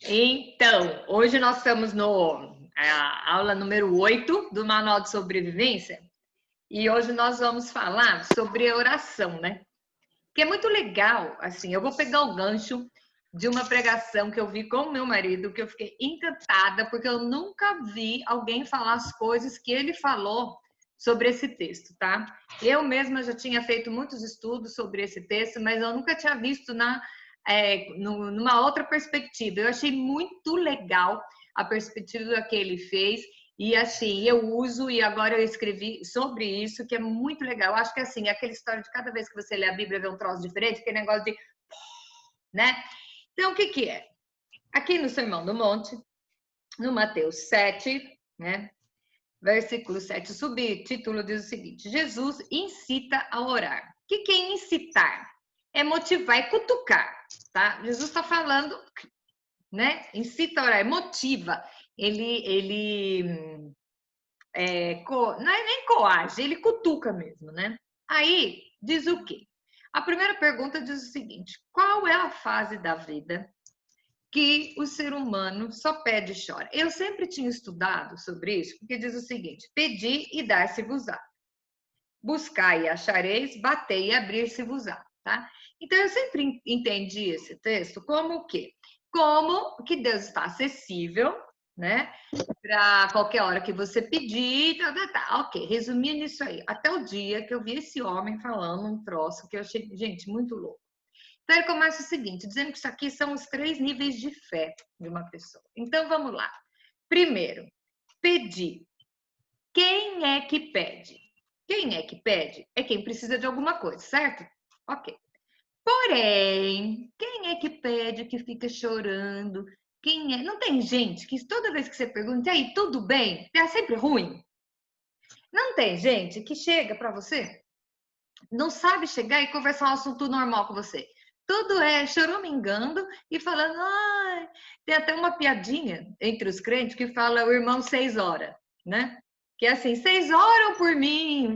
Então, hoje nós estamos no aula número 8 do Manual de Sobrevivência e hoje nós vamos falar sobre a oração, né? Que é muito legal, assim, eu vou pegar o gancho de uma pregação que eu vi com o meu marido, que eu fiquei encantada, porque eu nunca vi alguém falar as coisas que ele falou sobre esse texto, tá? Eu mesma já tinha feito muitos estudos sobre esse texto, mas eu nunca tinha visto numa outra perspectiva. Eu achei muito legal a perspectiva que ele fez e assim, eu uso e agora eu escrevi sobre isso, que é muito legal. Eu acho que assim, aquela história de cada vez que você lê a Bíblia vê um troço diferente, aquele negócio de, né? Então, o que que é? Aqui no Sermão do Monte, no Mateus 7, né? Versículo 7, o subtítulo diz o seguinte: Jesus incita a orar. O que é incitar? É motivar, é cutucar, tá? Jesus está falando, né? Incita a orar, motiva. Ele não é nem coage, ele cutuca mesmo, né? Aí diz o quê? A primeira pergunta diz o seguinte: qual é a fase da vida que o ser humano só pede e chora? Eu sempre tinha estudado sobre isso, porque diz o seguinte: pedi e dar-se-vos-á. Buscai e achareis, batei e abrir-se-vos-á, tá? Então eu sempre entendi esse texto como o quê? Como que Deus está acessível, né? Para qualquer hora que você pedir, tá. Ok, resumindo isso aí. Até o dia que eu vi esse homem falando um troço que eu achei, gente, muito louco. Então ele começa o seguinte, dizendo que isso aqui são os 3 níveis de fé de uma pessoa. Então vamos lá. Primeiro, pedir. Quem é que pede? Quem é que pede? É quem precisa de alguma coisa, certo? Ok. Porém, quem é que pede que fica chorando? Quem é? Não tem gente que toda vez que você pergunta, e aí, tudo bem? É sempre ruim. Não tem gente que chega para você, não sabe chegar e conversar um assunto normal com você. Tudo é choramingando e falando, ai, tem até uma piadinha entre os crentes que fala o irmão 6 horas, né? Que é assim, vocês oram por mim,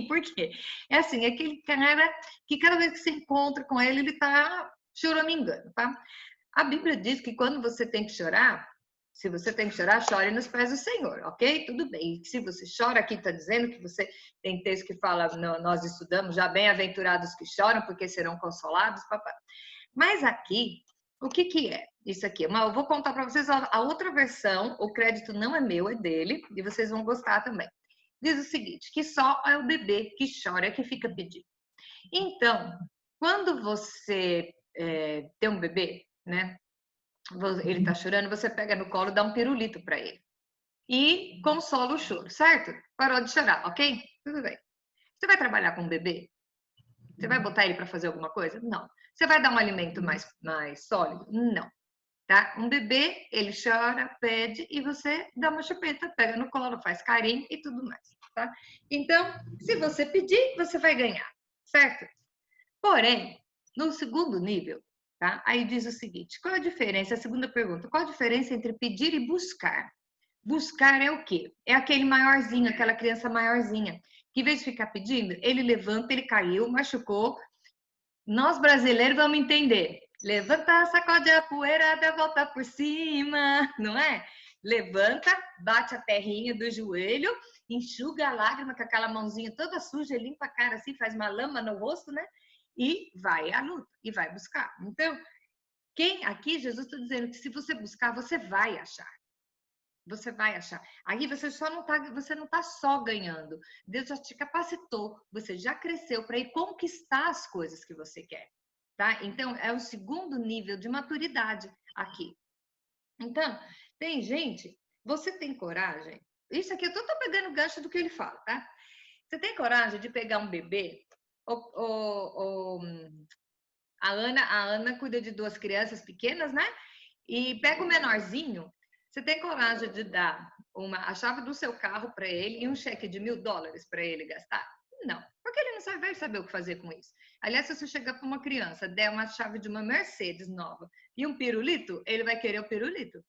por quê? É assim, aquele cara que cada vez que você encontra com ele, ele tá choramingando, tá? A Bíblia diz que quando você tem que chorar, se você tem que chorar, chore nos pés do Senhor, ok? Tudo bem. E se você chora, aqui está dizendo que você tem texto que fala, nós estudamos já, bem-aventurados que choram, porque serão consolados, papai. Mas aqui, o que que é isso aqui? Eu vou contar para vocês a outra versão, o crédito não é meu, é dele, e vocês vão gostar também. Diz o seguinte, que só é o bebê que chora que fica pedindo. Então, quando você tem um bebê, né? Ele tá chorando, você pega no colo, dá um pirulito para ele. E consola o choro, certo? Parou de chorar, ok? Tudo bem. Você vai trabalhar com um bebê? Você vai botar ele para fazer alguma coisa? Não. Você vai dar um alimento mais sólido? Não. Tá? Um bebê, ele chora, pede e você dá uma chupeta, pega no colo, faz carinho e tudo mais, tá? Então, se você pedir, você vai ganhar, certo? Porém, no segundo nível, tá? Aí diz o seguinte: qual a diferença? A segunda pergunta: qual a diferença entre pedir e buscar? Buscar é o quê? É aquele maiorzinho, aquela criança maiorzinha, que em vez de ficar pedindo, ele levanta, ele caiu, machucou. Nós brasileiros vamos entender. Levanta, sacode a poeira, dá volta por cima, não é? Levanta, bate a terrinha do joelho, enxuga a lágrima com aquela mãozinha toda suja, limpa a cara assim, faz uma lama no rosto, né? E vai à luta, e vai buscar. Então, aqui Jesus está dizendo que se você buscar, você vai achar. Você vai achar. Aí você não tá só ganhando. Deus já te capacitou, você já cresceu para ir conquistar as coisas que você quer, tá? Então é o segundo nível de maturidade aqui. Então, tem gente, você tem coragem? Isso aqui eu tô pegando o gancho do que ele fala, tá? Você tem coragem de pegar um bebê? A Ana cuida de 2 crianças pequenas, né? E pega o menorzinho. Você tem coragem de dar a chave do seu carro para ele e um cheque de $1.000 para ele gastar? Não, porque ele não vai saber o que fazer com isso. Aliás, se você chegar para uma criança, der uma chave de uma Mercedes nova e um pirulito, ele vai querer o pirulito.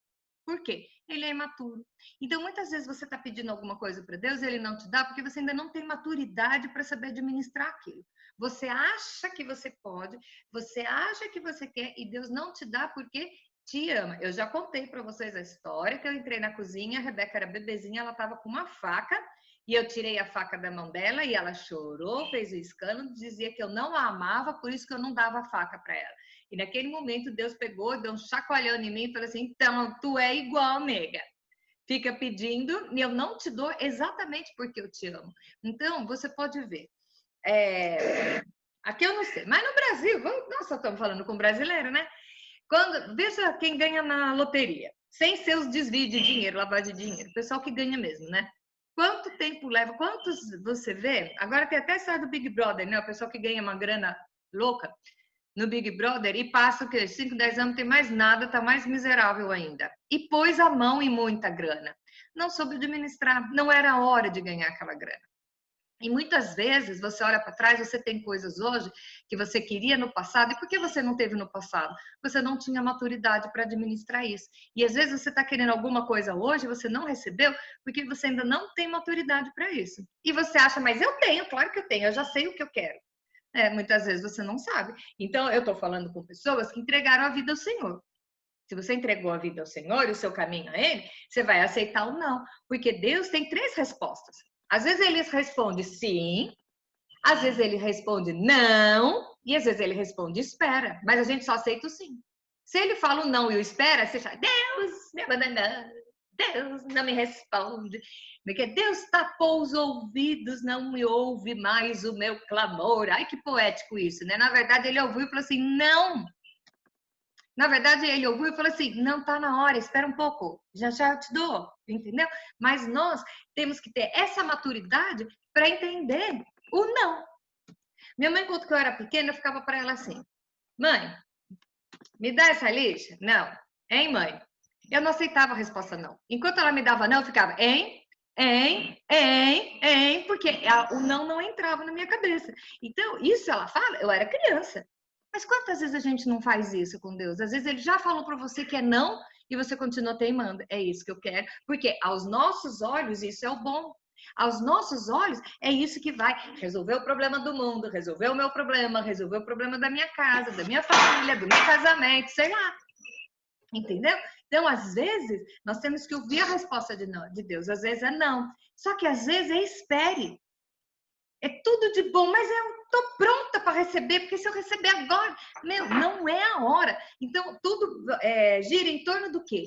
Por quê? Ele é imaturo. Então, muitas vezes você está pedindo alguma coisa para Deus e ele não te dá porque você ainda não tem maturidade para saber administrar aquilo. Você acha que você pode, você acha que você quer e Deus não te dá porque te ama. Eu já contei para vocês a história que eu entrei na cozinha, a Rebeca era bebezinha, ela estava com uma faca e eu tirei a faca da mão dela e ela chorou, fez o escândalo, dizia que eu não a amava, por isso que eu não dava a faca para ela. E naquele momento Deus pegou, deu um chacoalhão em mim e falou assim: então, tu é igual, nega. Fica pedindo e eu não te dou exatamente porque eu te amo. Então, você pode ver. Aqui eu não sei, mas no Brasil, nossa, estamos falando com brasileiro, né? Veja quem ganha na loteria, sem seus desvios de dinheiro, lavagem de dinheiro, o pessoal que ganha mesmo, né? Quanto tempo leva? Quantos você vê? Agora tem até a história do Big Brother, né? O pessoal que ganha uma grana louca no Big Brother e passa o quê? 5, 10 anos, não tem mais nada, tá mais miserável ainda. E pôs a mão em muita grana. Não soube administrar, não era hora de ganhar aquela grana. E muitas vezes você olha para trás, você tem coisas hoje que você queria no passado, e por que você não teve no passado? Você não tinha maturidade para administrar isso. E às vezes você está querendo alguma coisa hoje, você não recebeu, porque você ainda não tem maturidade para isso. E você acha, mas eu tenho, claro que eu tenho, eu já sei o que eu quero. Muitas vezes você não sabe. Então, eu estou falando com pessoas que entregaram a vida ao Senhor. Se você entregou a vida ao Senhor e o seu caminho a Ele, você vai aceitar ou não. Porque Deus tem 3 respostas. Às vezes Ele responde sim, às vezes Ele responde não, e às vezes Ele responde espera. Mas a gente só aceita o sim. Se Ele fala o não e o espera, você fala, Deus me abandonou, Deus não me responde. Porque Deus tapou os ouvidos, não me ouve mais o meu clamor. Ai, que poético isso, né? Na verdade, Ele ouviu e falou assim, não. Na verdade, ele ouviu e falou assim: não tá na hora, espera um pouco, já já eu te dou, entendeu? Mas nós temos que ter essa maturidade para entender o não. Minha mãe, quando eu era pequena, eu ficava para ela assim: mãe, me dá essa lixa? Não. Hein, mãe? Eu não aceitava a resposta não. Enquanto ela me dava não, eu ficava, hein? Porque o não entrava na minha cabeça. Então, isso ela fala, eu era criança. Mas quantas vezes a gente não faz isso com Deus? Às vezes ele já falou para você que é não e você continua teimando. É isso que eu quero, porque aos nossos olhos isso é o bom. Aos nossos olhos é isso que vai resolver o problema do mundo, resolver o meu problema, resolver o problema da minha casa, da minha família, do meu casamento, sei lá. Entendeu? Então, às vezes, nós temos que ouvir a resposta de Deus. Às vezes é não. Só que às vezes é espere. É tudo de bom, mas eu tô pronta para receber, porque se eu receber agora, não é a hora. Então, tudo gira em torno do quê?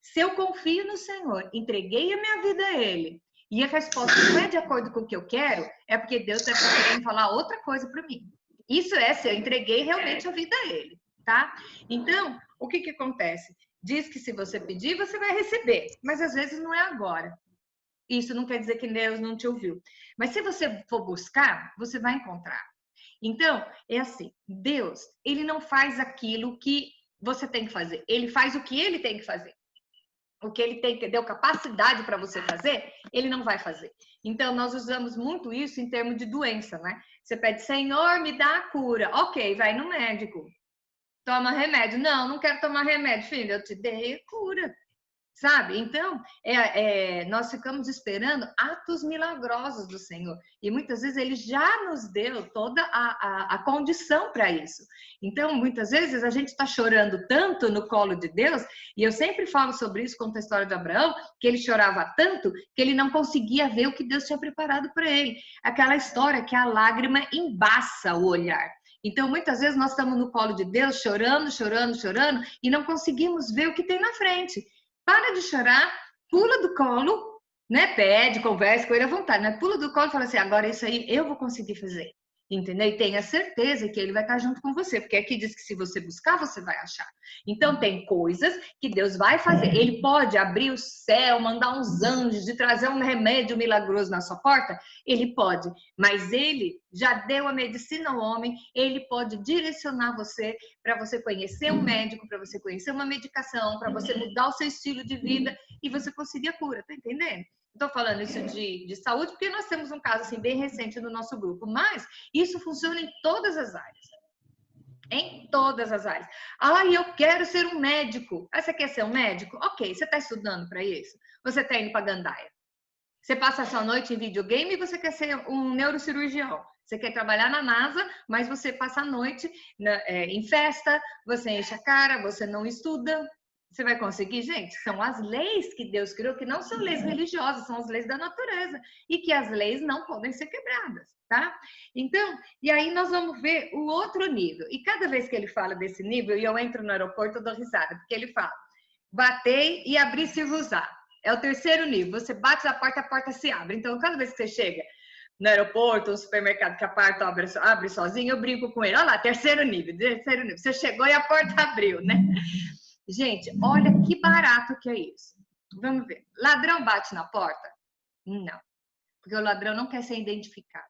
Se eu confio no Senhor, entreguei a minha vida a Ele, e a resposta não é de acordo com o que eu quero, é porque Deus está querendo falar outra coisa para mim. Isso é se eu entreguei realmente a vida a Ele, tá? Então, o que acontece? Diz que se você pedir, você vai receber, mas às vezes não é agora. Isso não quer dizer que Deus não te ouviu. Mas se você for buscar, você vai encontrar. Então, é assim, Deus, ele não faz aquilo que você tem que fazer. Ele faz o que ele tem que fazer. O que ele tem que deu capacidade para você fazer, ele não vai fazer. Então, nós usamos muito isso em termos de doença, né? Você pede, Senhor, me dá a cura. Ok, vai no médico. Toma remédio. Não, não quero tomar remédio, filho. Eu te dei a cura. Sabe? Então, nós ficamos esperando atos milagrosos do Senhor. E muitas vezes Ele já nos deu toda a condição para isso. Então, muitas vezes a gente está chorando tanto no colo de Deus, e eu sempre falo sobre isso, conto a história de Abraão, que ele chorava tanto que ele não conseguia ver o que Deus tinha preparado para ele. Aquela história que a lágrima embaça o olhar. Então, muitas vezes nós estamos no colo de Deus, chorando, chorando, chorando, e não conseguimos ver o que tem na frente. Para de chorar, pula do colo, né? Pede, conversa com ele à vontade, né? Pula do colo e fala assim: agora isso aí eu vou conseguir fazer. Entendeu? E tenha certeza que ele vai estar junto com você, porque aqui diz que se você buscar, você vai achar. Então, tem coisas que Deus vai fazer. Ele pode abrir o céu, mandar uns anjos, de trazer um remédio milagroso na sua porta? Ele pode, mas ele já deu a medicina ao homem, ele pode direcionar você para você conhecer um médico, para você conhecer uma medicação, para você mudar o seu estilo de vida e você conseguir a cura, tá entendendo? Estou falando isso de saúde porque nós temos um caso assim bem recente no nosso grupo, mas isso funciona em todas as áreas. Em todas as áreas. Ah, eu quero ser um médico. Ah, você quer ser um médico? Ok, você está estudando para isso? Você está indo para Gandaia? Você passa a sua noite em videogame e você quer ser um neurocirurgião. Você quer trabalhar na NASA, mas você passa a noite em festa, você enche a cara, você não estuda. Você vai conseguir? Gente, são as leis que Deus criou, que não são leis religiosas, são as leis da natureza. E que as leis não podem ser quebradas, tá? Então, e aí nós vamos ver o outro nível. E cada vez que ele fala desse nível, e eu entro no aeroporto, eu dou risada, porque ele fala, batei e abri se usar. É o terceiro nível. Você bate na porta, a porta se abre. Então, cada vez que você chega no aeroporto, no supermercado, que a porta abre sozinha, eu brinco com ele. Olha lá, terceiro nível, terceiro nível. Você chegou e a porta abriu, né? Gente, olha que barato que é isso. Vamos ver. Ladrão bate na porta? Não. Porque o ladrão não quer ser identificado.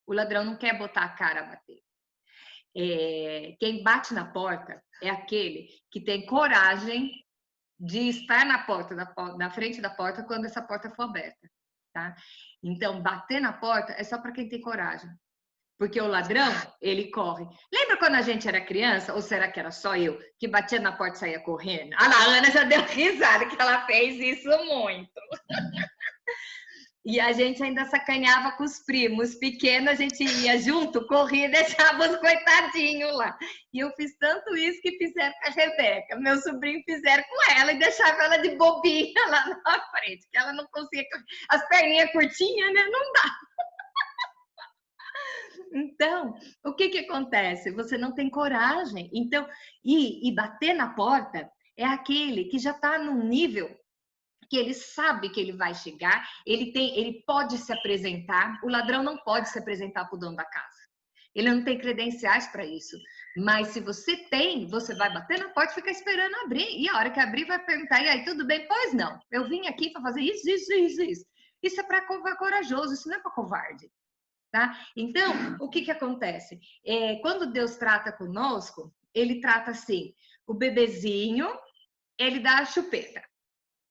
O ladrão não quer botar a cara a bater. Quem bate na porta é aquele que tem coragem de estar na frente da porta quando essa porta for aberta, tá? Então, bater na porta é só para quem tem coragem. Porque o ladrão, ele corre. Lembra quando a gente era criança, ou será que era só eu, que batia na porta e saía correndo? Ah, a Ana já deu risada que ela fez isso muito. E a gente ainda sacaneava com os primos pequenos, a gente ia junto, corria e deixava os coitadinhos lá. E eu fiz tanto isso que fizeram com a Rebeca. Meu sobrinho fizeram com ela e deixava ela de bobinha lá na frente, que ela não conseguia. As perninhas curtinhas, né? Não dá. Então, o que acontece? Você não tem coragem. Então, e bater na porta é aquele que já está num nível que ele sabe que ele vai chegar, ele pode se apresentar. O ladrão não pode se apresentar para o dono da casa. Ele não tem credenciais para isso. Mas se você tem, você vai bater na porta e ficar esperando abrir. E a hora que abrir, vai perguntar: e aí, tudo bem? Pois não. Eu vim aqui para fazer isso, isso, isso, isso. Isso é para corajoso, isso não é para covarde. Tá? Então, o que acontece? Quando Deus trata conosco, ele trata assim: o bebezinho, ele dá a chupeta.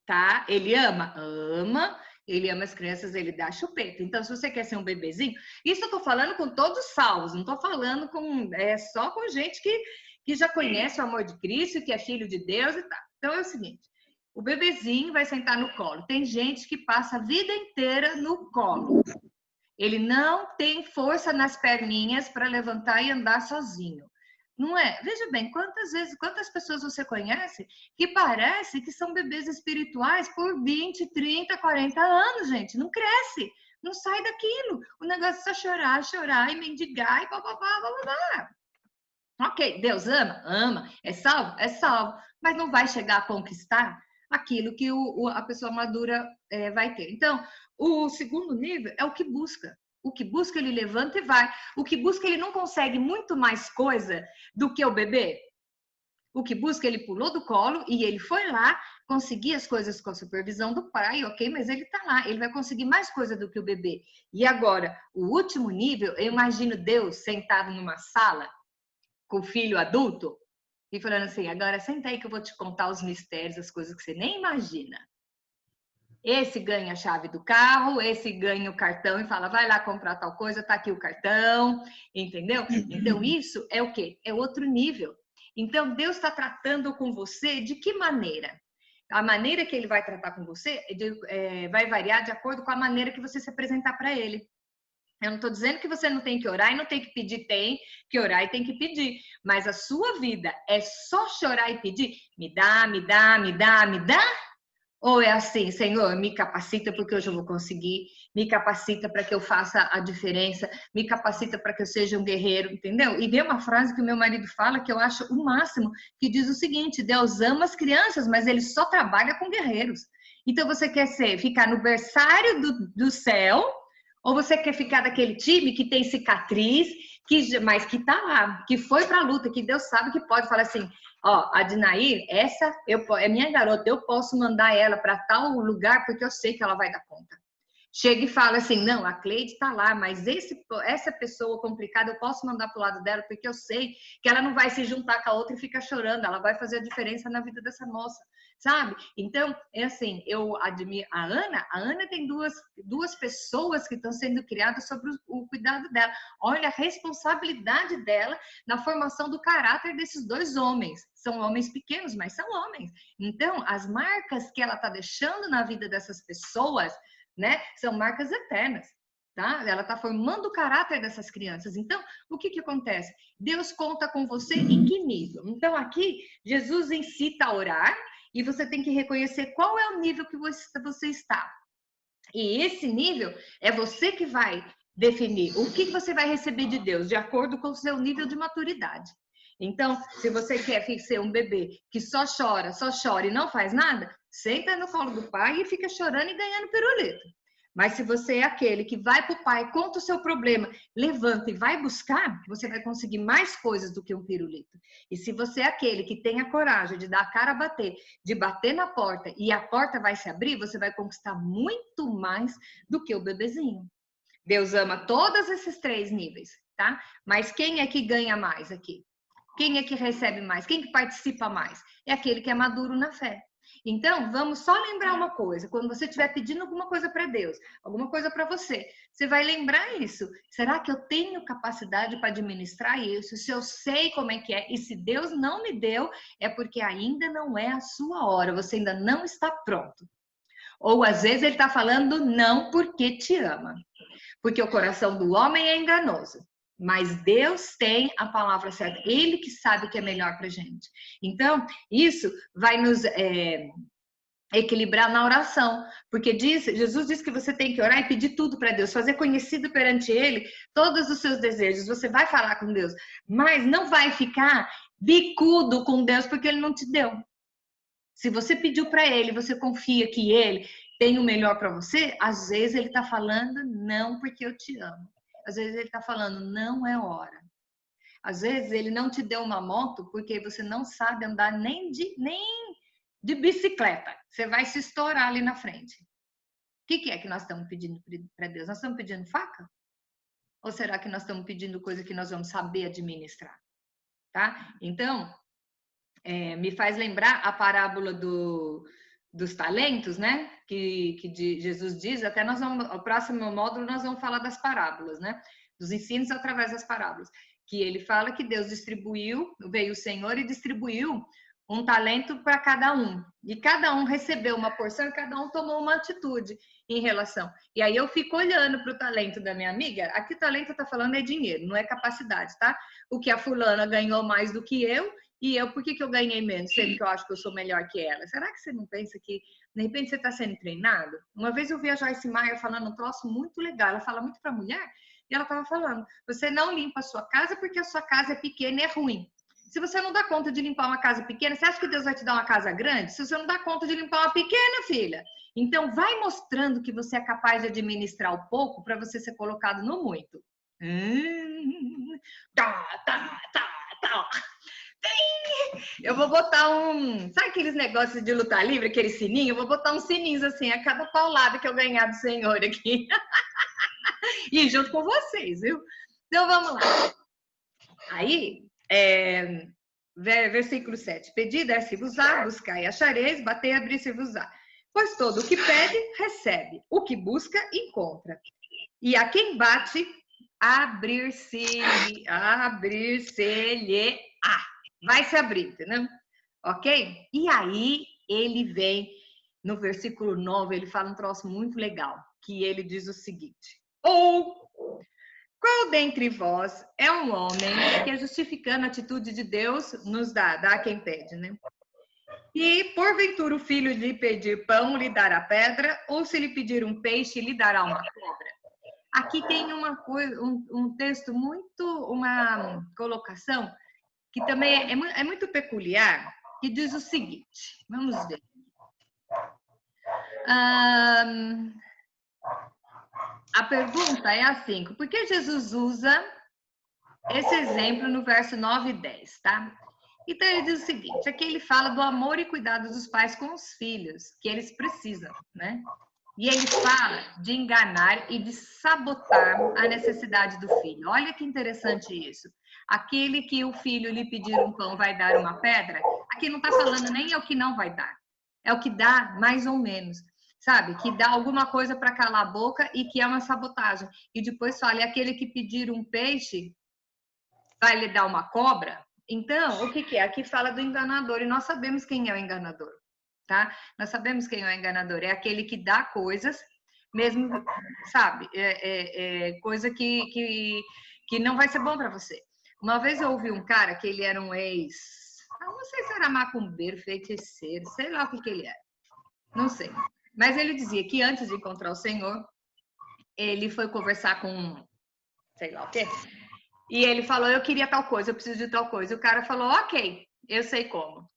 Tá? Ele ama? Ama. Ele ama as crianças, ele dá chupeta. Então, se você quer ser um bebezinho, isso eu tô falando com todos salvos, não tô falando só com gente que já conhece o amor de Cristo, que é filho de Deus e tal. Então, é o seguinte, o bebezinho vai sentar no colo. Tem gente que passa a vida inteira no colo. Ele não tem força nas perninhas para levantar e andar sozinho. Não é? Veja bem, quantas pessoas você conhece que parece que são bebês espirituais por 20, 30, 40 anos, gente. Não cresce, não sai daquilo. O negócio é só chorar e mendigar e blá. Ok, Deus ama? Ama. É salvo? É salvo. Mas não vai chegar a conquistar aquilo que a pessoa madura vai ter. Então, o segundo nível é o que busca. O que busca, ele levanta e vai. O que busca, ele não consegue muito mais coisa do que o bebê. O que busca, ele pulou do colo e ele foi lá conseguir as coisas com a supervisão do pai, ok? Mas ele tá lá, ele vai conseguir mais coisa do que o bebê. E agora, o último nível, eu imagino Deus sentado numa sala com o filho adulto e falando assim: agora senta aí que eu vou te contar os mistérios, as coisas que você nem imagina. Esse ganha a chave do carro, esse ganha o cartão e fala: vai lá comprar tal coisa, tá aqui o cartão, entendeu? Então, isso é o quê? É outro nível. Então, Deus está tratando com você de que maneira? A maneira que ele vai tratar com você vai variar de acordo com a maneira que você se apresentar para ele. Eu não estou dizendo que você não tem que orar e não tem que pedir, tem que orar e tem que pedir. Mas a sua vida é só chorar e pedir? Me dá, me dá, me dá, me dá? Ou é assim: Senhor, me capacita porque hoje eu vou conseguir, me capacita para que eu faça a diferença, me capacita para que eu seja um guerreiro, entendeu? E tem uma frase que o meu marido fala que eu acho o máximo, que diz o seguinte: Deus ama as crianças, mas ele só trabalha com guerreiros. Então você quer ficar no berçário do céu, ou você quer ficar daquele time que tem cicatriz, mas que tá lá, que foi pra luta, que Deus sabe que pode falar assim: ó, a Dinair, é minha garota, eu posso mandar ela para tal lugar porque eu sei que ela vai dar conta. chega e fala assim, não, a Cleide tá lá, mas essa pessoa complicada eu posso mandar pro lado dela, porque eu sei que ela não vai se juntar com a outra e ficar chorando, ela vai fazer a diferença na vida dessa moça, sabe? Então, é assim, eu admiro a Ana tem duas pessoas que estão sendo criadas sobre o cuidado dela. Olha a responsabilidade dela na formação do caráter desses dois homens. São homens pequenos, mas são homens. Então, as marcas que ela está deixando na vida dessas pessoas, né, são marcas eternas, tá? Ela está formando o caráter dessas crianças. Então, o que acontece? Deus conta com você em que nível? Então, aqui, Jesus incita a orar e você tem que reconhecer qual é o nível que você está. E esse nível é você que vai definir o que você vai receber de Deus, de acordo com o seu nível de maturidade. Então, se você quer ser um bebê que só chora e não faz nada, senta no colo do pai e fica chorando e ganhando pirulito. Mas se você é aquele que vai para o pai, conta o seu problema, levanta e vai buscar, você vai conseguir mais coisas do que um pirulito. E se você é aquele que tem a coragem de dar a cara a bater, de bater na porta e a porta vai se abrir, você vai conquistar muito mais do que o bebezinho. Deus ama todos esses 3 níveis, tá? Mas quem é que ganha mais aqui? Quem é que recebe mais? Quem que participa mais? É aquele que é maduro na fé. Então, vamos só lembrar uma coisa. Quando você estiver pedindo alguma coisa para Deus, alguma coisa para você, você vai lembrar isso. Será que eu tenho capacidade para administrar isso? Se eu sei como é que é, e se Deus não me deu, é porque ainda não é a sua hora, você ainda não está pronto. Ou às vezes ele está falando não porque te ama. Porque o coração do homem é enganoso. Mas Deus tem a palavra certa. Ele que sabe o que é melhor para gente. Então, isso vai nos equilibrar na oração. Porque Jesus diz que você tem que orar e pedir tudo para Deus. Fazer conhecido perante Ele todos os seus desejos. Você vai falar com Deus. Mas não vai ficar bicudo com Deus porque Ele não te deu. Se você pediu para Ele, você confia que Ele tem o melhor para você, às vezes Ele está falando não porque eu te amo. Às vezes Ele está falando não é hora. Às vezes Ele não te deu uma moto porque você não sabe andar nem de bicicleta. Você vai se estourar ali na frente. O que é que nós estamos pedindo para Deus? Nós estamos pedindo faca? Ou será que nós estamos pedindo coisa que nós vamos saber administrar? Tá? Então, me faz lembrar a parábola dos talentos, né? Que Jesus diz, até nós vamos, no próximo módulo nós vamos falar das parábolas, né? Dos ensinos através das parábolas. Que ele fala que Deus veio o Senhor e distribuiu um talento para cada um. E cada um recebeu uma porção e cada um tomou uma atitude em relação. E aí eu fico olhando para o talento da minha amiga. Aqui o talento está falando é dinheiro, não é capacidade, tá? O que a fulana ganhou mais do que eu, e eu, por que eu ganhei menos, sendo que eu acho que eu sou melhor que ela? Será que você não pensa que, de repente, você está sendo treinado? Uma vez eu vi a Joyce Meyer falando um troço muito legal. Ela fala muito para mulher, e ela estava falando, você não limpa a sua casa porque a sua casa é pequena e é ruim. Se você não dá conta de limpar uma casa pequena, você acha que Deus vai te dar uma casa grande? Se você não dá conta de limpar uma pequena, filha. Então, vai mostrando que você é capaz de administrar o pouco para você ser colocado no muito. Tá. Eu vou botar sabe aqueles negócios de lutar livre, aquele sininho? Eu vou botar uns sininhos assim, a cada paulada que eu ganhar do Senhor aqui. E junto com vocês, viu? Então, vamos lá. Aí, versículo 7. Pedi, dar-se-vos-á, buscai, achareis, batei, abrir-se-vos-á. Pois todo o que pede, recebe. O que busca, encontra. E a quem bate, abrir-se-lhe-á. Vai se abrir, entendeu? Ok? E aí, ele vem, no versículo 9, ele fala um troço muito legal, que ele diz o seguinte: ou qual dentre vós é um homem que, justificando a atitude de Deus, nos dá a quem pede, né? E, porventura, o filho lhe pedir pão, lhe dará pedra, ou se lhe pedir um peixe, lhe dará uma cobra. Aqui tem uma coisa, um texto uma colocação que também é muito peculiar, que diz o seguinte, vamos ver. A pergunta é assim, por que Jesus usa esse exemplo no verso 9 e 10, tá? Então, ele diz o seguinte, aqui ele fala do amor e cuidado dos pais com os filhos, que eles precisam, né? E ele fala de enganar e de sabotar a necessidade do filho. Olha que interessante isso. Aquele que o filho lhe pedir um pão vai dar uma pedra, aqui não está falando nem é o que não vai dar, é o que dá mais ou menos, sabe? Que dá alguma coisa para calar a boca e que é uma sabotagem. E depois fala, é aquele que pedir um peixe vai lhe dar uma cobra. Então, o que que é? Aqui fala do enganador e nós sabemos quem é o enganador, tá? Nós sabemos quem é o enganador. É aquele que dá coisas, mesmo, sabe? Coisa que não vai ser bom para você. Uma vez eu ouvi um cara que ele era um não sei se era macumbeiro, feiticeiro, sei lá o que que ele era. Não sei. Mas ele dizia que antes de encontrar o Senhor, ele foi conversar com sei lá o quê. E ele falou, eu queria tal coisa, eu preciso de tal coisa. O cara falou, ok, eu sei como.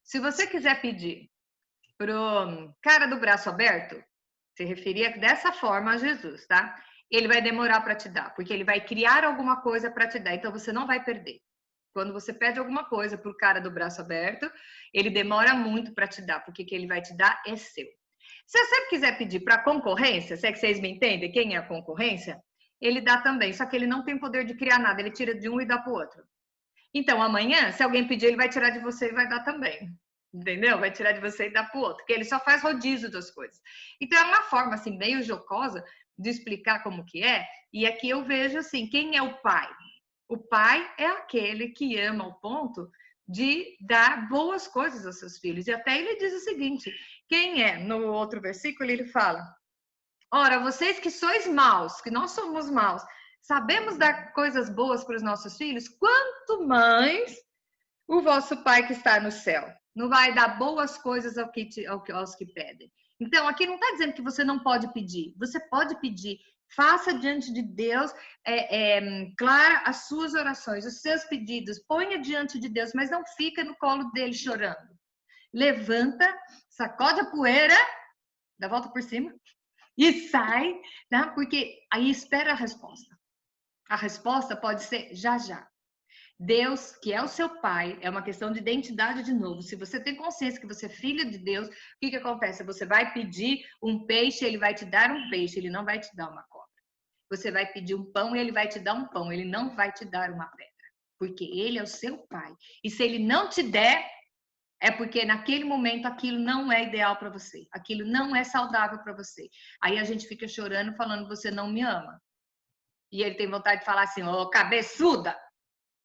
Se você quiser pedir pro cara do braço aberto, se referia dessa forma a Jesus, tá? Ele vai demorar para te dar, porque ele vai criar alguma coisa para te dar, então você não vai perder. Quando você pede alguma coisa pro cara do braço aberto, ele demora muito para te dar, porque o que ele vai te dar é seu. Se você quiser pedir para concorrência, se é que vocês me entendem quem é a concorrência, ele dá também, só que ele não tem poder de criar nada, ele tira de um e dá para o outro. Então, amanhã, se alguém pedir, ele vai tirar de você e vai dar também. Entendeu? Vai tirar de você e dar para o outro, porque ele só faz rodízio das coisas. Então, é uma forma, assim, meio jocosa de explicar como que é, e aqui eu vejo, assim, quem é o pai? O pai é aquele que ama ao ponto de dar boas coisas aos seus filhos. E até ele diz o seguinte, quem é? No outro versículo, ele fala, ora, vocês que sois maus, que nós somos maus, sabemos dar coisas boas para os nossos filhos, quanto mais o vosso Pai que está no céu não vai dar boas coisas aos que pedem. Então, aqui não está dizendo que você não pode pedir. Você pode pedir. Faça diante de Deus, clara as suas orações, os seus pedidos. Ponha diante de Deus, mas não fica no colo dele chorando. Levanta, sacode a poeira, dá a volta por cima e sai, tá? Porque aí espera a resposta. A resposta pode ser já já. Deus, que é o seu pai, é uma questão de identidade de novo. Se você tem consciência que você é filho de Deus, o que que acontece? Você vai pedir um peixe, ele vai te dar um peixe, ele não vai te dar uma cobra. Você vai pedir um pão, ele vai te dar um pão, ele não vai te dar uma pedra, porque ele é o seu pai. E se ele não te der, é porque naquele momento aquilo não é ideal para você, aquilo não é saudável para você. Aí a gente fica chorando, falando, você não me ama. E ele tem vontade de falar assim, ô cabeçuda,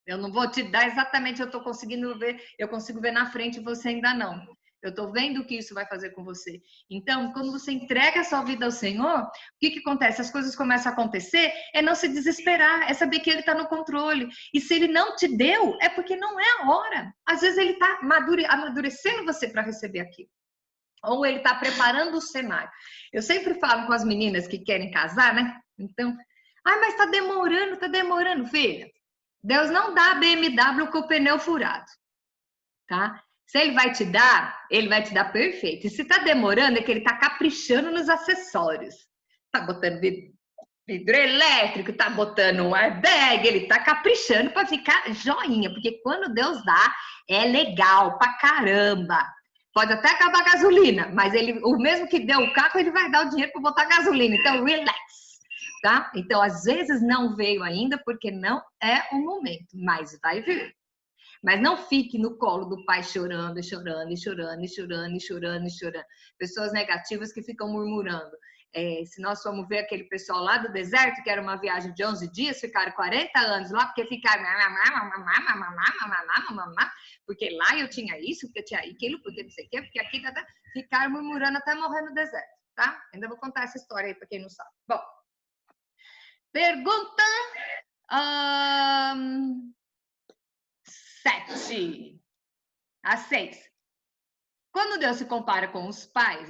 eu não vou te dar exatamente, eu tô conseguindo ver, eu consigo ver na frente e você ainda não. Eu tô vendo o que isso vai fazer com você. Então, quando você entrega a sua vida ao Senhor, o que que acontece? As coisas começam a acontecer, é não se desesperar, é saber que Ele está no controle. E se Ele não te deu, é porque não é a hora. Às vezes Ele está amadurecendo você para receber aquilo. Ou Ele está preparando o cenário. Eu sempre falo com as meninas que querem casar, né? Então, mas tá demorando, filha. Deus não dá BMW com o pneu furado, tá? Se ele vai te dar perfeito. E se tá demorando, é que ele tá caprichando nos acessórios. Tá botando vidro elétrico, tá botando um airbag, ele tá caprichando para ficar joinha, porque quando Deus dá, é legal pra caramba. Pode até acabar a gasolina, mas ele, o mesmo que deu o carro, ele vai dar o dinheiro para botar gasolina. Então, relax. Tá? Então, às vezes não veio ainda porque não é o momento, mas vai vir. Mas não fique no colo do pai chorando, chorando, chorando, chorando, chorando, chorando. Pessoas negativas que ficam murmurando. Se nós formos ver aquele pessoal lá do deserto, que era uma viagem de 11 dias, ficaram 40 anos lá, porque ficaram porque lá eu tinha isso, porque eu tinha aquilo, porque não sei o quê, porque aqui ficaram murmurando até morrer no deserto, tá? Ainda vou contar essa história aí para quem não sabe. Bom, pergunta 7. A 6. Quando Deus se compara com os pais,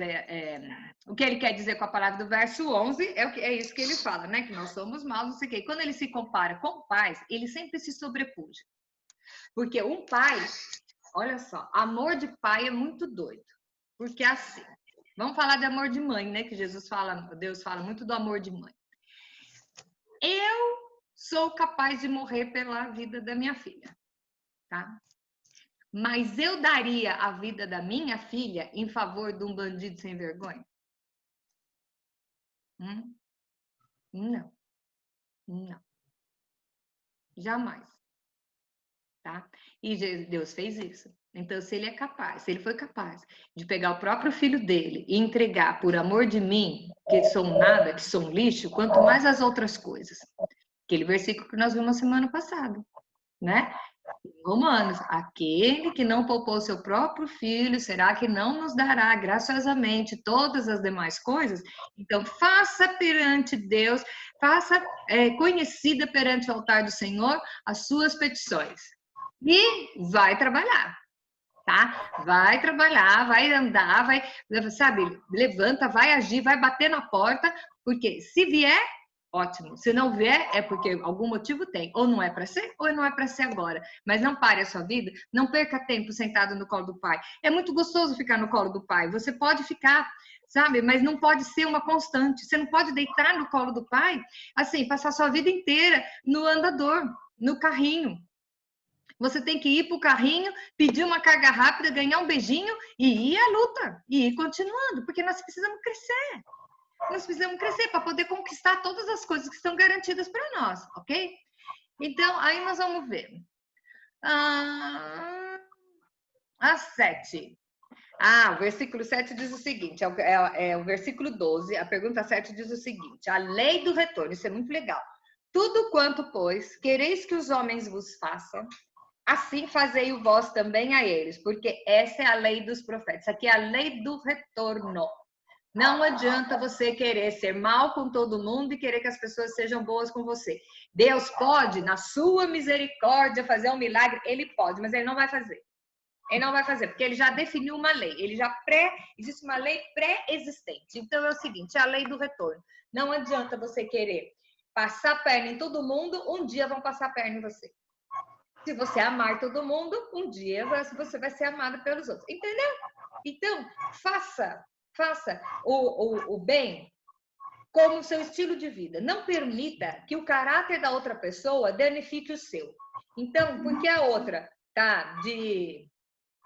o que ele quer dizer com a palavra do verso 11 é isso que ele fala, né? Que nós somos maus, não sei o quê. Quando ele se compara com pais, ele sempre se sobrepuja. Porque um pai, olha só, amor de pai é muito doido. Porque assim, vamos falar de amor de mãe, né? Que Deus fala muito do amor de mãe. Eu sou capaz de morrer pela vida da minha filha, tá? Mas eu daria a vida da minha filha em favor de um bandido sem vergonha? Não, não, jamais, tá? E Deus fez isso. Então, se ele foi capaz de pegar o próprio filho dele e entregar por amor de mim, que sou um nada, que sou um lixo, quanto mais as outras coisas. Aquele versículo que nós vimos semana passada, né? Romanos, aquele que não poupou seu próprio filho, será que não nos dará graciosamente todas as demais coisas? Então, faça perante Deus, faça conhecida perante o altar do Senhor as suas petições. E vai trabalhar, tá? Vai trabalhar, vai andar, vai, sabe, levanta, vai agir, vai bater na porta, porque se vier, ótimo. Se não vier, é porque algum motivo tem. Ou não é para ser, ou não é para ser agora. Mas não pare a sua vida, não perca tempo sentado no colo do pai. É muito gostoso ficar no colo do pai. Você pode ficar, sabe? Mas não pode ser uma constante. Você não pode deitar no colo do pai, assim, passar sua vida inteira no andador, no carrinho. Você tem que ir para o carrinho, pedir uma carga rápida, ganhar um beijinho e ir à luta. E ir continuando, porque nós precisamos crescer. Nós precisamos crescer para poder conquistar todas as coisas que estão garantidas para nós, ok? Então, aí nós vamos ver. A 7. O versículo 7 diz o seguinte, é o versículo 12, a pergunta 7 diz o seguinte, a lei do retorno, isso é muito legal. Tudo quanto, pois, quereis que os homens vos façam, assim fazei o vós também a eles, porque essa é a lei dos profetas. Aqui é a lei do retorno. Não adianta você querer ser mal com todo mundo e querer que as pessoas sejam boas com você. Deus pode, na sua misericórdia, fazer um milagre. Ele pode, mas ele não vai fazer. Ele não vai fazer, porque ele já definiu uma lei. Existe uma lei pré-existente. Então é o seguinte, é a lei do retorno. Não adianta você querer passar perna em todo mundo, um dia vão passar perna em você. Se você amar todo mundo, um dia você vai ser amado pelos outros. Entendeu? Então, faça o bem como seu estilo de vida. Não permita que o caráter da outra pessoa danifique o seu. Então, porque a outra tá de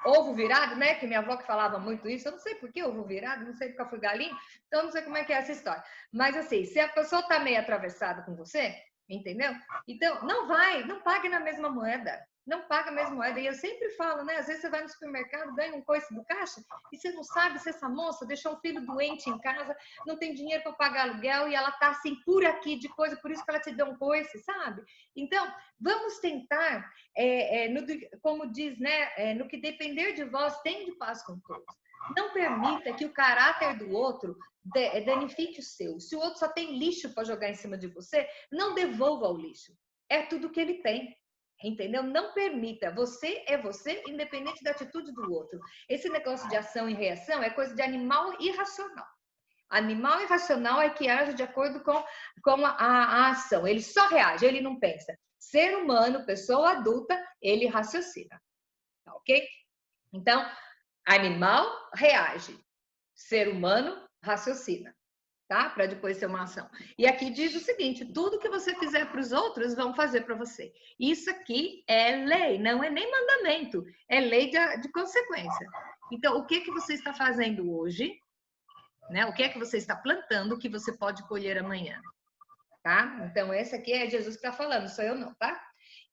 ovo virado, né? Que minha avó que falava muito isso. Eu não sei por que ovo virado, não sei porque eu fui galinha, então não sei como é que é essa história. Mas assim, se a pessoa tá meio atravessada com você, entendeu? Então, não pague na mesma moeda. Não paga a mesma moeda. E eu sempre falo, né? Às vezes você vai no supermercado, ganha um coice do caixa e você não sabe se essa moça deixou um filho doente em casa, não tem dinheiro para pagar aluguel e ela tá assim por aqui de coisa, por isso que ela te deu um coice, sabe? Então, vamos tentar, como diz, né? No que depender de vós, tem de paz com todos. Não permita que o caráter do outro danifique o seu. Se o outro só tem lixo para jogar em cima de você, não devolva o lixo. É tudo que ele tem. Entendeu? Não permita. Você é você, independente da atitude do outro. Esse negócio de ação e reação é coisa de animal irracional. Animal irracional é que age de acordo com a ação. Ele só reage, ele não pensa. Ser humano, pessoa adulta, ele raciocina. Ok? Então, animal reage. Ser humano raciocina. Tá? Para depois ser uma ação. E aqui diz o seguinte, tudo que você fizer para os outros, vão fazer para você. Isso aqui é lei, não é nem mandamento, é lei de consequência. Então, o que você está fazendo hoje, né? O que é que você está plantando que você pode colher amanhã, tá? Então, esse aqui é Jesus que está falando, sou eu não, tá?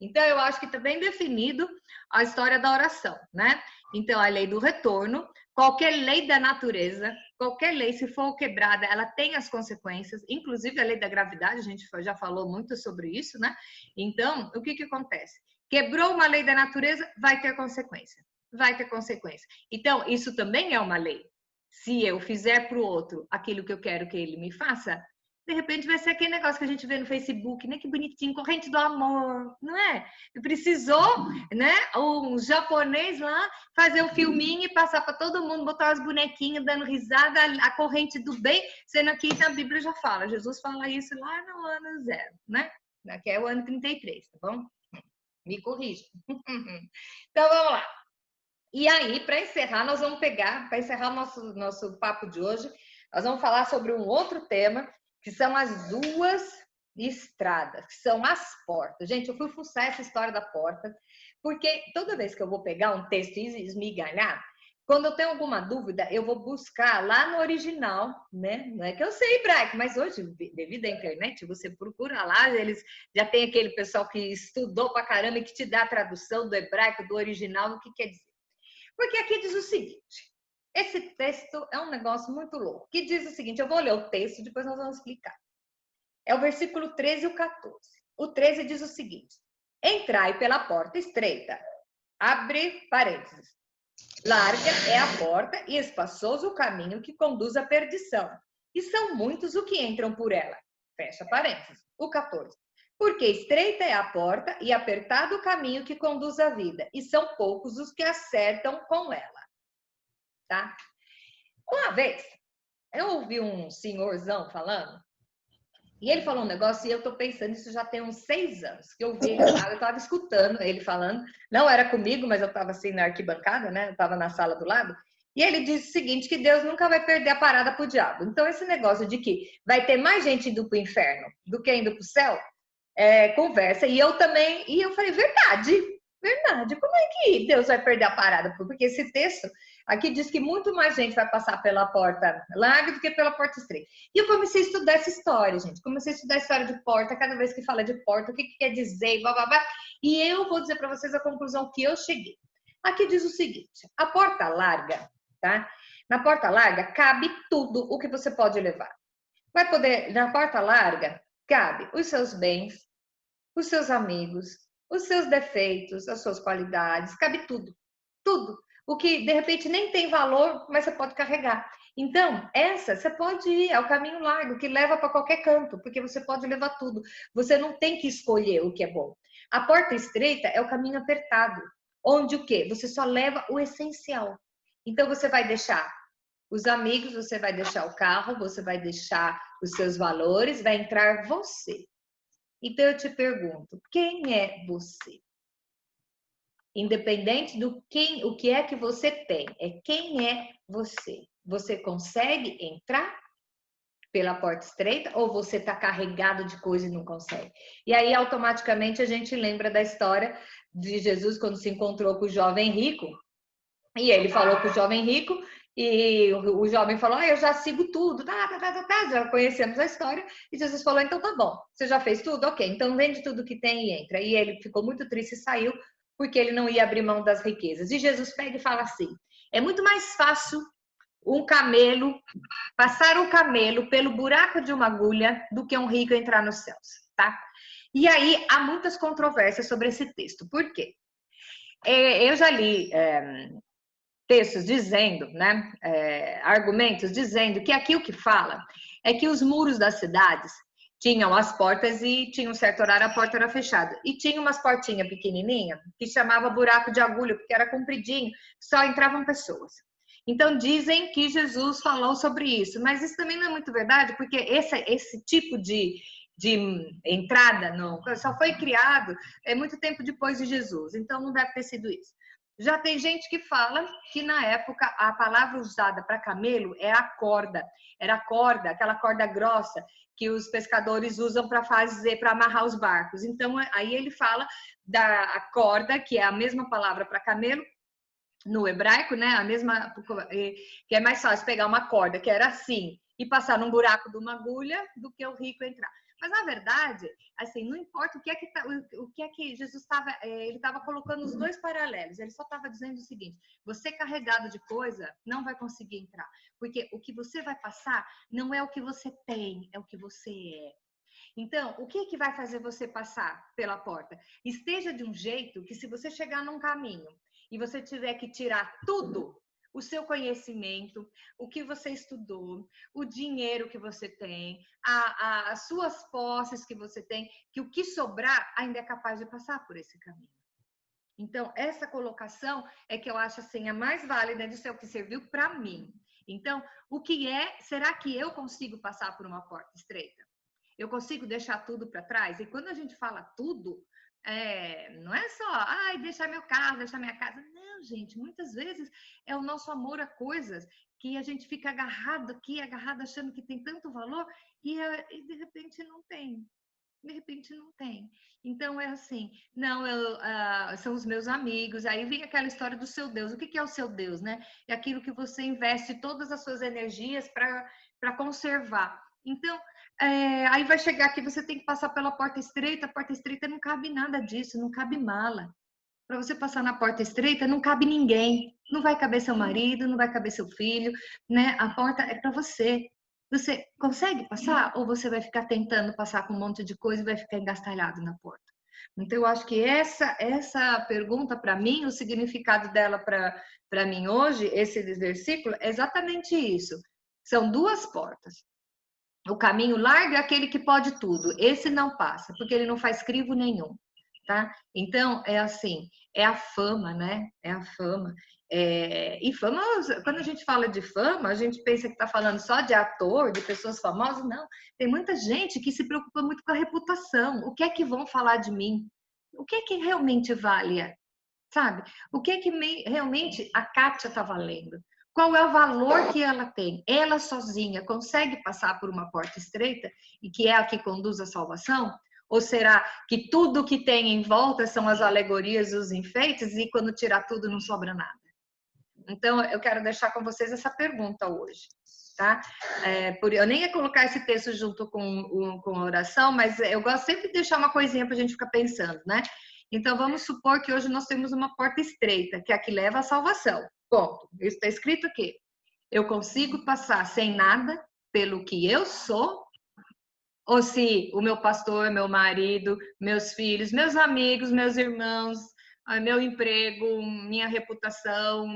Então, eu acho que está bem definido a história da oração, né? Então, a lei do retorno, qualquer lei da natureza, qualquer lei, se for quebrada, ela tem as consequências, inclusive a lei da gravidade, a gente já falou muito sobre isso, né? Então, o que acontece? Quebrou uma lei da natureza, vai ter consequência. Vai ter consequência. Então, isso também é uma lei. Se eu fizer para o outro aquilo que eu quero que ele me faça, de repente vai ser aquele negócio que a gente vê no Facebook, né? Que bonitinho, corrente do amor, não é? Precisou, né? Um japonês lá fazer um filminho e passar para todo mundo, botar as bonequinhas dando risada, a corrente do bem, sendo que na Bíblia já fala, Jesus fala isso lá no ano 0, né? Que é o ano 33, tá bom? Me corrija. Então vamos lá. E aí, para encerrar, nós vamos pegar, para encerrar o nosso papo de hoje, nós vamos falar sobre um outro tema, que são as duas estradas, que são as portas. Gente, eu fui fuçar essa história da porta, porque toda vez que eu vou pegar um texto e esmigalhar, Quando eu tenho alguma dúvida, eu vou buscar lá no original, né? Não é que eu sei hebraico, mas hoje, devido à internet, você procura lá, eles já tem aquele pessoal que estudou pra caramba e que te dá a tradução do hebraico, do original, o que quer dizer. Porque aqui diz o seguinte, esse texto é um negócio muito louco, que diz o seguinte, eu vou ler o texto, depois nós vamos explicar. É o versículo 13 e o 14. O 13 diz o seguinte, entrai pela porta estreita, abre parênteses, larga é a porta e espaçoso o caminho que conduz à perdição, e são muitos os que entram por ela. Fecha parênteses. O 14. Porque estreita é a porta e apertado o caminho que conduz à vida, e são poucos os que acertam com ela. Tá? Uma vez, eu ouvi um senhorzão falando, e ele falou um negócio e eu tô pensando, isso já tem uns 6 anos, que eu vi ele falar, eu tava escutando ele falando, não era comigo, mas eu tava assim na arquibancada, né? Eu tava na sala do lado, e ele disse o seguinte, que Deus nunca vai perder a parada pro diabo. Então esse negócio de que vai ter mais gente indo pro inferno do que indo pro céu, conversa. E eu também, e eu falei, verdade, como é que Deus vai perder a parada? Porque esse texto aqui diz que muito mais gente vai passar pela porta larga do que pela porta estreita. E eu comecei a estudar essa história, gente. Comecei a estudar a história de porta, cada vez que fala de porta, o que quer dizer, blá, blá, blá. E eu vou dizer para vocês a conclusão que eu cheguei. Aqui diz o seguinte, a porta larga, tá? Na porta larga cabe tudo o que você pode levar. Vai poder, na porta larga, cabe os seus bens, os seus amigos, os seus defeitos, as suas qualidades, cabe tudo, tudo. O que de repente nem tem valor, mas você pode carregar. Então, essa você pode ir, é o caminho largo que leva para qualquer canto, porque você pode levar tudo. Você não tem que escolher o que é bom. A porta estreita é o caminho apertado, onde o quê? Você só leva o essencial. Então você vai deixar os amigos, você vai deixar o carro, você vai deixar os seus valores, vai entrar você. Então eu te pergunto, quem é você? Independente do o que é que você tem, é quem é você. Você consegue entrar pela porta estreita ou você está carregado de coisa e não consegue? E aí automaticamente a gente lembra da história de Jesus quando se encontrou com o jovem rico e ele falou para o jovem rico e o jovem falou, eu já sigo tudo, já conhecemos a história. E Jesus falou, então tá bom, você já fez tudo? Ok, então vende tudo que tem e entra. E ele ficou muito triste e saiu, porque ele não ia abrir mão das riquezas. E Jesus pega e fala assim, é muito mais fácil um camelo, passar um camelo pelo buraco de uma agulha do que um rico entrar nos céus, tá? E aí há muitas controvérsias sobre esse texto. Por quê? Eu já li textos dizendo, né, argumentos dizendo que aqui o que fala é que os muros das cidades tinham as portas e tinha um certo horário a porta era fechada. E tinha umas portinhas pequenininhas que chamava buraco de agulha, porque era compridinho, só entravam pessoas. Então dizem que Jesus falou sobre isso, mas isso também não é muito verdade, porque esse tipo de entrada não, só foi criado muito tempo depois de Jesus, então não deve ter sido isso. Já tem gente que fala que na época a palavra usada para camelo é a corda. Era a corda, aquela corda grossa que os pescadores usam para fazer, para amarrar os barcos. Então aí ele fala da corda, que é a mesma palavra para camelo no hebraico, né? A mesma, que é mais fácil pegar uma corda que era assim e passar num buraco de uma agulha do que o rico entrar. Mas na verdade, assim, não importa o que é que Jesus estava, ele estava colocando os dois paralelos. Ele só estava dizendo o seguinte: você carregado de coisa não vai conseguir entrar, porque o que você vai passar não é o que você tem, é o que você é. Então, o que vai fazer você passar pela porta? Esteja de um jeito que se você chegar num caminho e você tiver que tirar tudo, o seu conhecimento, o que você estudou, o dinheiro que você tem, as suas posses que você tem, que o que sobrar ainda é capaz de passar por esse caminho. Então, essa colocação é que eu acho assim a mais válida de ser o que serviu para mim. Então, o que será que eu consigo passar por uma porta estreita? Eu consigo deixar tudo para trás? E quando a gente fala tudo, não é só, deixar meu carro, deixar minha casa. Não, gente, muitas vezes é o nosso amor a coisas que a gente fica agarrado aqui, agarrado achando que tem tanto valor e de repente não tem. De repente não tem. Então é assim, não, são os meus amigos. Aí vem aquela história do seu Deus. O que é o seu Deus, né? É aquilo que você investe todas as suas energias para conservar. Então, aí vai chegar que você tem que passar pela porta estreita. A porta estreita não cabe nada disso, não cabe mala. Para você passar na porta estreita, não cabe ninguém. Não vai caber seu marido, não vai caber seu filho, né? A porta é para você. Você consegue passar ou você vai ficar tentando passar com um monte de coisa e vai ficar engastalhado na porta? Então, eu acho que essa pergunta, para mim, o significado dela para mim hoje, esse versículo, é exatamente isso. São duas portas. O caminho largo é aquele que pode tudo. Esse não passa, porque ele não faz crivo nenhum, tá? Então, é assim, é a fama, né? É a fama. E fama, quando a gente fala de fama, a gente pensa que está falando só de ator, de pessoas famosas. Não, tem muita gente que se preocupa muito com a reputação. O que é que vão falar de mim? O que é que realmente vale, sabe? O que é que realmente a Kátia está valendo? Qual é o valor que ela tem? Ela sozinha consegue passar por uma porta estreita e que é a que conduz à salvação? Ou será que tudo que tem em volta são as alegorias e os enfeites e quando tirar tudo não sobra nada? Então, eu quero deixar com vocês essa pergunta hoje, tá? Eu nem ia colocar esse texto junto com a oração, mas eu gosto sempre de deixar uma coisinha para a gente ficar pensando, né? Então, vamos supor que hoje nós temos uma porta estreita, que é a que leva à salvação. Ponto. Isso está escrito aqui. Eu consigo passar sem nada pelo que eu sou, ou se o meu pastor, meu marido, meus filhos, meus amigos, meus irmãos, meu emprego, minha reputação,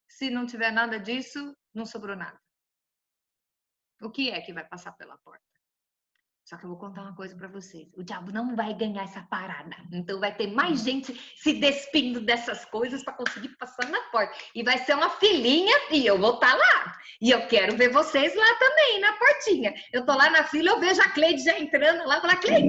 se não tiver nada disso, não sobrou nada. O que é que vai passar pela porta? Só que eu vou contar uma coisa para vocês. O diabo não vai ganhar essa parada. Então vai ter mais gente se despindo dessas coisas para conseguir passar na porta. E vai ser uma filinha e eu vou estar lá. E eu quero ver vocês lá também, na portinha. Eu tô lá na fila, eu vejo a Cleide já entrando lá. Fala, Cleide,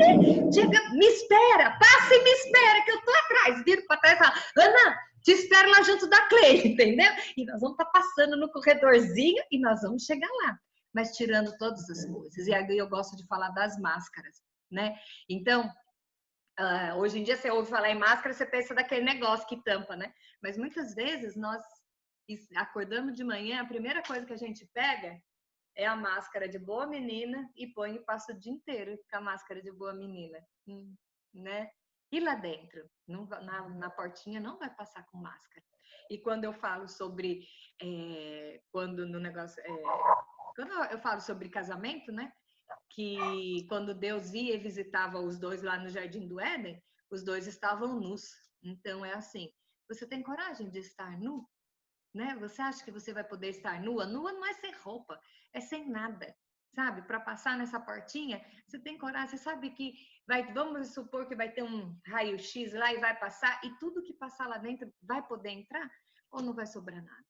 chega, me espera, passa e me espera, que eu tô atrás. Viro para trás e falo, Ana, te espero lá junto da Cleide, entendeu? E nós vamos estar passando no corredorzinho e nós vamos chegar lá. Mas tirando todas as coisas. E aí eu gosto de falar das máscaras, né? Então, hoje em dia você ouve falar em máscara, você pensa daquele negócio que tampa, né? Mas muitas vezes nós acordamos de manhã, a primeira coisa que a gente pega é a máscara de boa menina e põe e passa o dia inteiro com a máscara de boa menina, né? E lá dentro, na portinha, não vai passar com máscara. E quando eu falo sobre, quando eu falo sobre casamento, né? Que quando Deus ia e visitava os dois lá no Jardim do Éden, os dois estavam nus. Então é assim, você tem coragem de estar nu? Né? Você acha que você vai poder estar nua? Nua não é sem roupa, é sem nada, sabe? Para passar nessa portinha, você tem coragem, você sabe que vamos supor que vai ter um raio-x lá e vai passar, e tudo que passar lá dentro vai poder entrar ou não vai sobrar nada?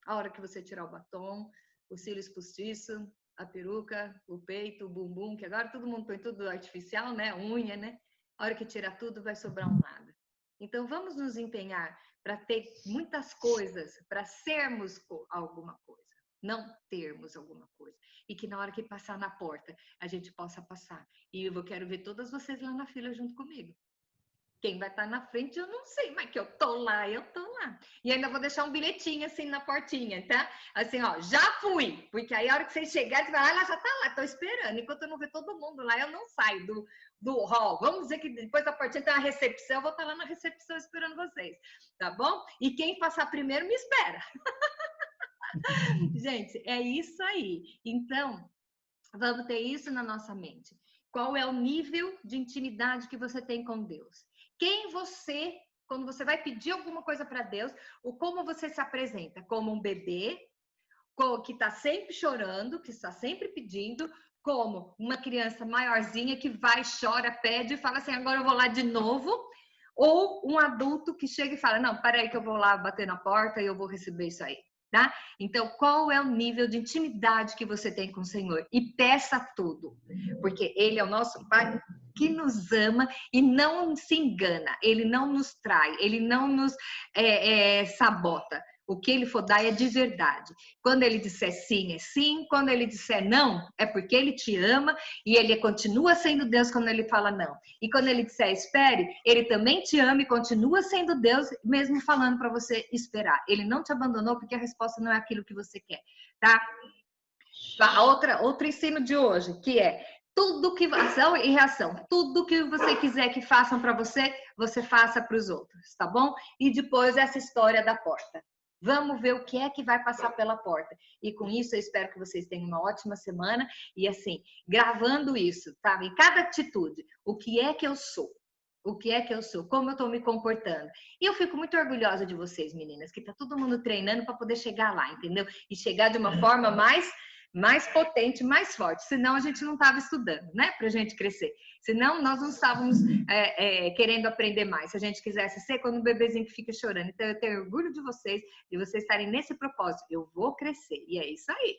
A hora que você tirar o batom, os cílios postiços, a peruca, o peito, o bumbum, que agora todo mundo põe tudo artificial, né? Unha, né? A hora que tirar tudo, vai sobrar um nada. Então, vamos nos empenhar para ter muitas coisas, para sermos alguma coisa, não termos alguma coisa. E que na hora que passar na porta, a gente possa passar. E eu quero ver todas vocês lá na fila junto comigo. Quem vai estar na frente, eu não sei, mas que eu tô lá. E ainda vou deixar um bilhetinho assim na portinha, tá? Assim, ó, já fui. Porque aí a hora que vocês chegarem, você vai lá, ela já tá lá, tô esperando. Enquanto eu não ver todo mundo lá, eu não saio do hall. Vamos dizer que depois da portinha tem uma recepção, eu vou estar lá na recepção esperando vocês, tá bom? E quem passar primeiro, me espera. Gente, é isso aí. Então, vamos ter isso na nossa mente. Qual é o nível de intimidade que você tem com Deus? Quem você, quando você vai pedir alguma coisa para Deus, ou como você se apresenta? Como um bebê que está sempre chorando, que está sempre pedindo, como uma criança maiorzinha que vai, chora, pede e fala assim, agora eu vou lá de novo, ou um adulto que chega e fala, não, peraí que eu vou lá bater na porta e eu vou receber isso aí. Tá? Então, qual é o nível de intimidade que você tem com o Senhor? E peça tudo, porque Ele é o nosso Pai que nos ama e não se engana, Ele não nos trai, Ele não nos sabota. O que ele for dar é de verdade. Quando ele disser sim, é sim. Quando ele disser não, é porque ele te ama e ele continua sendo Deus quando ele fala não. E quando ele disser espere, ele também te ama e continua sendo Deus, mesmo falando para você esperar. Ele não te abandonou porque a resposta não é aquilo que você quer, tá? Outro ensino de hoje, que é tudo que ação e reação, tudo que você quiser que façam para você, você faça para os outros, tá bom? E depois essa história da porta. Vamos ver o que é que vai passar pela porta. E com isso eu espero que vocês tenham uma ótima semana e assim, gravando isso, tá? Em cada atitude, o que é que eu sou? O que é que eu sou? Como eu estou me comportando? E eu fico muito orgulhosa de vocês, meninas, que tá todo mundo treinando para poder chegar lá, entendeu? E chegar de uma forma mais potente, mais forte. Senão a gente não estava estudando, né? Para a gente crescer. Senão nós não estávamos querendo aprender mais. Se a gente quisesse ser quando um bebezinho que fica chorando. Então eu tenho orgulho de vocês estarem nesse propósito. Eu vou crescer. E é isso aí.